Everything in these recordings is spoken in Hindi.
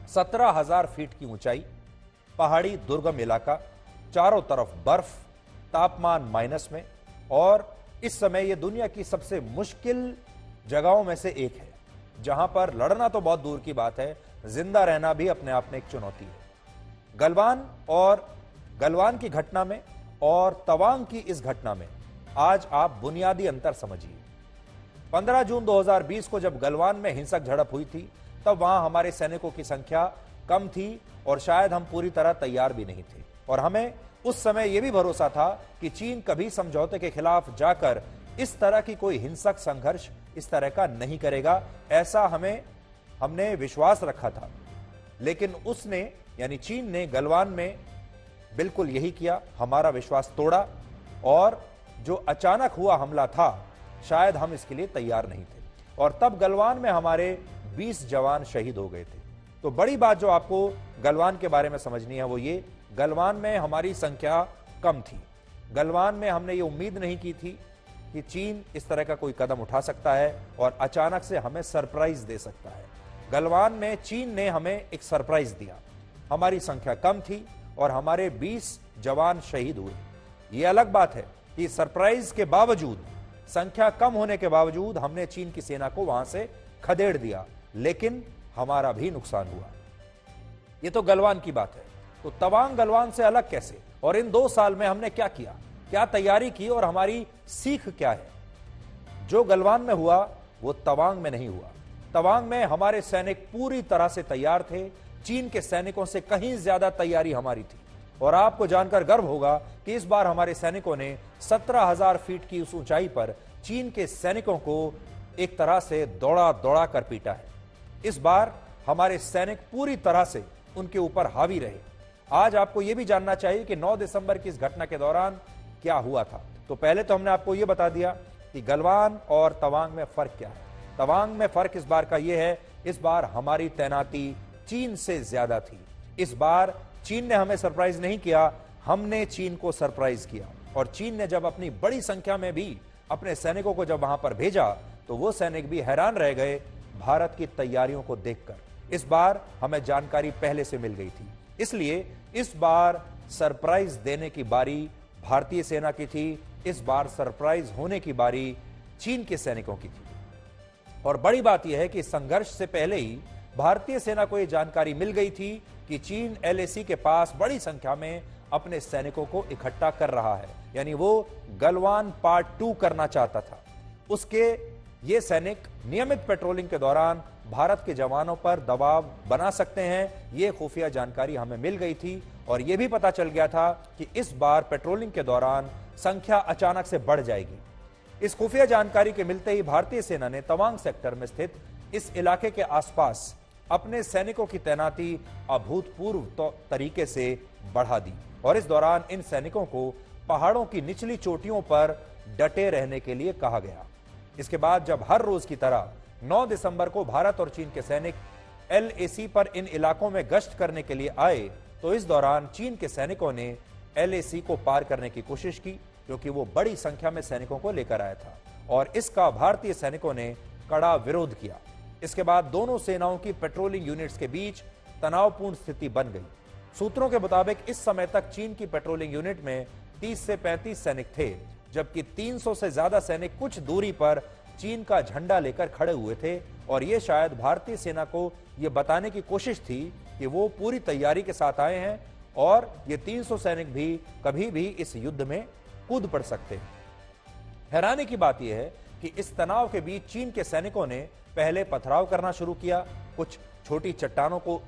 17,000 फीट की ऊंचाई, पहाड़ी दुर्गम इलाका, चारों तरफ बर्फ, तापमान माइनस में, और इस समय यह दुनिया की सबसे मुश्किल जगहों में से एक है, जहां पर लड़ना तो बहुत दूर की बात है, जिंदा रहना भी अपने आप में एक चुनौती है। गलवान की घटना में और तवांग की इस घटना में आज आप बुनियादी अंतर समझिए। 15 जून 2020 को जब गलवान में हिंसक झड़प हुई थी, तब वहां हमारे सैनिकों की संख्या कम थी और शायद हम पूरी तरह तैयार भी नहीं थे, और हमें उस समय यह भी भरोसा था कि चीन कभी समझौते के खिलाफ जाकर इस तरह की कोई हिंसक संघर्ष इस तरह का नहीं करेगा, ऐसा हमने विश्वास रखा था। लेकिन उसने, यानी चीन ने गलवान में बिल्कुल यही किया, हमारा विश्वास तोड़ा, और जो अचानक हुआ हमला था, शायद हम इसके लिए तैयार नहीं थे, और तब गलवान में हमारे 20 जवान शहीद हो गए थे। तो बड़ी बात जो आपको गलवान के बारे में समझनी है वो ये, गलवान में हमारी संख्या कम थी। गलवान में हमने ये उम्मीद नहीं की थी कि चीन इस तरह का कोई कदम उठा सकता है और अचानक से हमें सरप्राइज दे सकता है। गलवान में चीन ने हमें एक सरप्राइज दिया। हमारी संख्या कम थी और हमारे 20 जवान शहीद हुए। यह अलग बात है कि सरप्राइज के बावजूद, संख्या कम होने के बावजूद हमने चीन की सेना को वहां से खदेड़ दिया, लेकिन हमारा भी नुकसान हुआ। यह तो गलवान की बात है। तो तवांग गलवान से अलग कैसे, और इन 2 साल में हमने क्या किया, क्या तैयारी की और हमारी सीख क्या है? जो गलवान में हुआ वो तवांग में नहीं हुआ। तवांग में हमारे सैनिक पूरी तरह से तैयार थे, चीन के सैनिकों से कहीं ज्यादा तैयारी हमारी थी। और आपको जानकर गर्व होगा कि इस बार हमारे सैनिकों ने 17,000 फीट की उस ऊंचाई पर चीन के सैनिकों को एक तरह से दौड़ा दौड़ा कर पीटा है। इस बार हमारे सैनिक पूरी तरह से उनके ऊपर हावी रहे। आज आपको यह भी जानना चाहिए कि 9 दिसंबर की इस घटना के दौरान क्या हुआ था। तो पहले तो हमने आपको यह बता दिया कि गलवान और तवांग में फर्क क्या है। तवांग में फर्क इस बार का यह है, इस बार हमारी तैनाती चीन से ज्यादा थी। इस बार चीन ने हमें सरप्राइज नहीं किया, हमने चीन को सरप्राइज किया। और चीन ने जब अपनी बड़ी संख्या में भी अपने सैनिकों को जब वहां पर भेजा, तो वो सैनिक भी हैरान रह गए भारत की तैयारियों को देखकर। इस बार हमें जानकारी पहले से मिल गई थी, इसलिए इस बार सरप्राइज देने की बारी भारतीय सेना की थी। इस बार सरप्राइज होने की बारी चीन के सैनिकों की थी। और बड़ी बात यह है कि संघर्ष से पहले ही भारतीय सेना को यह जानकारी मिल गई थी कि चीन LAC के पास बड़ी संख्या में अपने सैनिकों को इकट्ठा कर रहा है, यानी वो गलवान पार्ट 2 करना चाहता था। उसके ये सैनिक नियमित पेट्रोलिंग के दौरान भारत के जवानों पर दबाव बना सकते हैं, ये खुफिया जानकारी हमें मिल गई थी। और यह भी पता चल गया था कि इस बार पेट्रोलिंग के दौरान संख्या अचानक से बढ़ जाएगी। इस खुफिया जानकारी के मिलते ही भारतीय सेना ने तवांग सेक्टर में स्थित इस इलाके के आसपास अपने सैनिकों की तैनाती अभूतपूर्व तरीके से बढ़ा दी। और इस दौरान इन सैनिकों को पहाड़ों की निचली चोटियों पर डटे रहने के लिए कहा गया। इसके बाद जब हर रोज की तरह 9 दिसंबर को भारत और चीन के सैनिक LAC पर इन इलाकों में गश्त करने के लिए आए, तो इस दौरान चीन के सैनिकों ने LAC को पार करने की कोशिश की, क्योंकि वो बड़ी संख्या में सैनिकों को लेकर आया था, और इसका भारतीय सैनिकों ने कड़ा विरोध किया। इसके बाद दोनों सेनाओं की पेट्रोलिंग यूनिट्स के बीच तनावपूर्ण स्थिति बन गई। सूत्रों के मुताबिक इस समय तक चीन की पेट्रोलिंग यूनिट में 30 से 35 सैनिक थे, जबकि 300 से ज्यादा सैनिक कुछ दूरी पर चीन का झंडा लेकर खड़े हुए थे। और यह शायद भारतीय सेना को यह बताने की कोशिश थी कि वो पूरी तैयारी के साथ आए हैं और ये 300 सैनिक भी कभी भी इस युद्ध में कूद पड़ सकते हैं। हैरानी की बात यह है कि इस तनाव के बीच चीन के सैनिकों ने पहले पथराव करना शुरू किया, कुछ छोटी चट्टानों को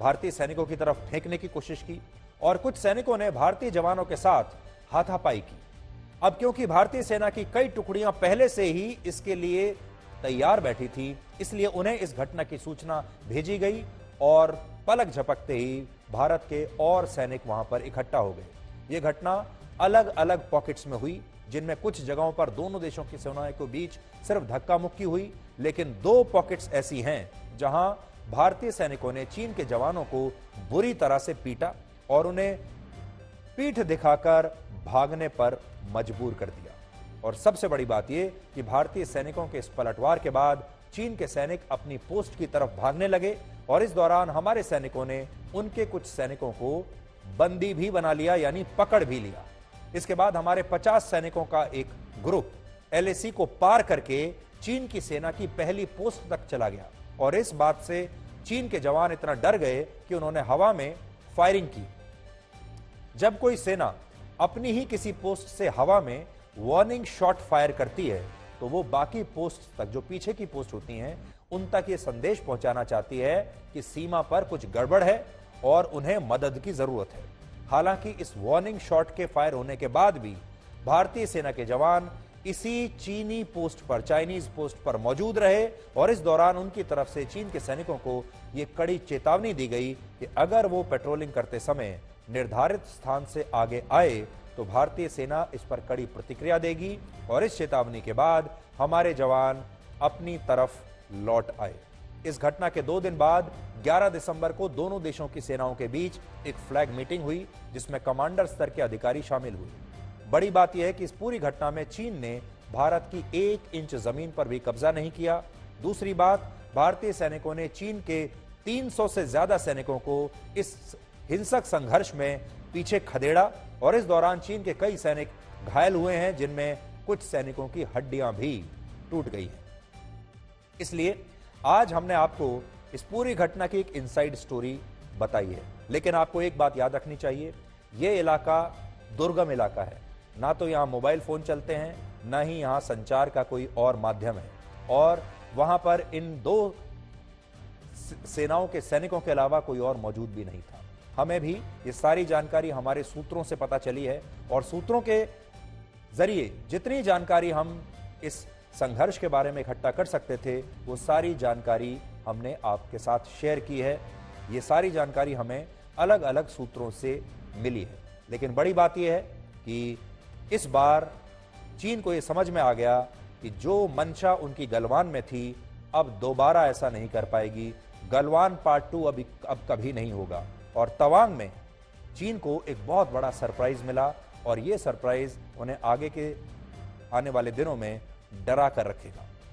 भारतीय सैनिकों की तरफ फेंकने की कोशिश की, और कुछ सैनिकों ने भारतीय जवानों के साथ हाथापाई की। अब क्योंकि भारतीय सेना की कई टुकड़ियां पहले से ही इसके लिए तैयार बैठी थी, इसलिए उन्हें इस घटना की सूचना भेजी गई और पलक झपकते ही भारत के और सैनिक वहां पर इकट्ठा हो गए। यह घटना अलग अलग पॉकेट्स में हुई, जिनमें कुछ जगहों पर दोनों देशों की सेनाओं के बीच सिर्फ धक्का मुक्की हुई, लेकिन 2 पॉकेट्स ऐसी हैं जहां भारतीय सैनिकों ने चीन के जवानों को बुरी तरह से पीटा और उन्हें पीठ दिखाकर भागने पर मजबूर कर दिया। और सबसे बड़ी बात यह कि भारतीय सैनिकों के इस पलटवार के बाद चीन के सैनिक अपनी पोस्ट की तरफ भागने लगे और इस दौरान हमारे सैनिकों ने उनके कुछ सैनिकों को बंदी भी बना लिया, यानी पकड़ भी लिया। इसके बाद हमारे 50 सैनिकों का एक ग्रुप एलएसी को पार करके चीन की सेना की पहली पोस्ट तक चला गया और इस बात से चीन के जवान इतना डर गए कि उन्होंने हवा में फायरिंग की। जब कोई सेना अपनी ही किसी पोस्ट से हवा में वार्निंग शॉट फायर करती है तो वो बाकी पोस्ट तक, जो पीछे की पोस्ट होती हैं, उन तक ये संदेश पहुंचाना चाहती है कि सीमा पर कुछ गड़बड़ है और उन्हें मदद की जरूरत है। हालांकि इस वार्निंग शॉट के फायर होने के बाद भी भारतीय सेना के जवान इसी चीनी पोस्ट पर, चाइनीज पोस्ट पर मौजूद रहे और इस दौरान उनकी तरफ से चीन के सैनिकों को यह कड़ी चेतावनी दी गई कि अगर वो पेट्रोलिंग करते समय निर्धारित स्थान से आगे आए तो भारतीय सेना इस पर कड़ी प्रतिक्रिया देगी और इस चेतावनी के बाद हमारे जवान अपनी तरफ लौट आए। इस घटना के 2 दिन बाद 11 दिसंबर को दोनों देशों की सेनाओं के बीच एक फ्लैग मीटिंग हुई जिसमें कमांडर स्तर के अधिकारी शामिल हुए। बड़ी बात यह है कि इस पूरी घटना में चीन ने भारत की 1 इंच जमीन पर भी कब्जा नहीं किया। दूसरी बात, भारतीय सैनिकों ने चीन के 300 से ज्यादा सैनिकों को इस हिंसक संघर्ष में पीछे खदेड़ा और इस दौरान चीन के कई सैनिक घायल हुए हैं, जिनमें कुछ सैनिकों की हड्डियां भी टूट गई हैं। इसलिए आज हमने आपको इस पूरी घटना की एक इनसाइड स्टोरी बताई है, लेकिन आपको एक बात याद रखनी चाहिए, यह इलाका दुर्गम इलाका है। ना तो यहां मोबाइल फोन चलते हैं, ना ही यहां संचार का कोई और माध्यम है और वहां पर इन 2 सेनाओं के सैनिकों के अलावा कोई और मौजूद भी नहीं था। हमें भी ये सारी जानकारी हमारे सूत्रों से पता चली है और सूत्रों के जरिए जितनी जानकारी हम इस संघर्ष के बारे में इकट्ठा कर सकते थे वो सारी जानकारी हमने आपके साथ शेयर की है। ये सारी जानकारी हमें अलग अलग सूत्रों से मिली है, लेकिन बड़ी बात यह है कि इस बार चीन को यह समझ में आ गया कि जो मंशा उनकी गलवान में थी अब दोबारा ऐसा नहीं कर पाएगी। गलवान पार्ट 2 अब कभी नहीं होगा और तवांग में चीन को एक बहुत बड़ा सरप्राइज मिला और यह सरप्राइज उन्हें आगे के आने वाले दिनों में डरा कर रखेगा।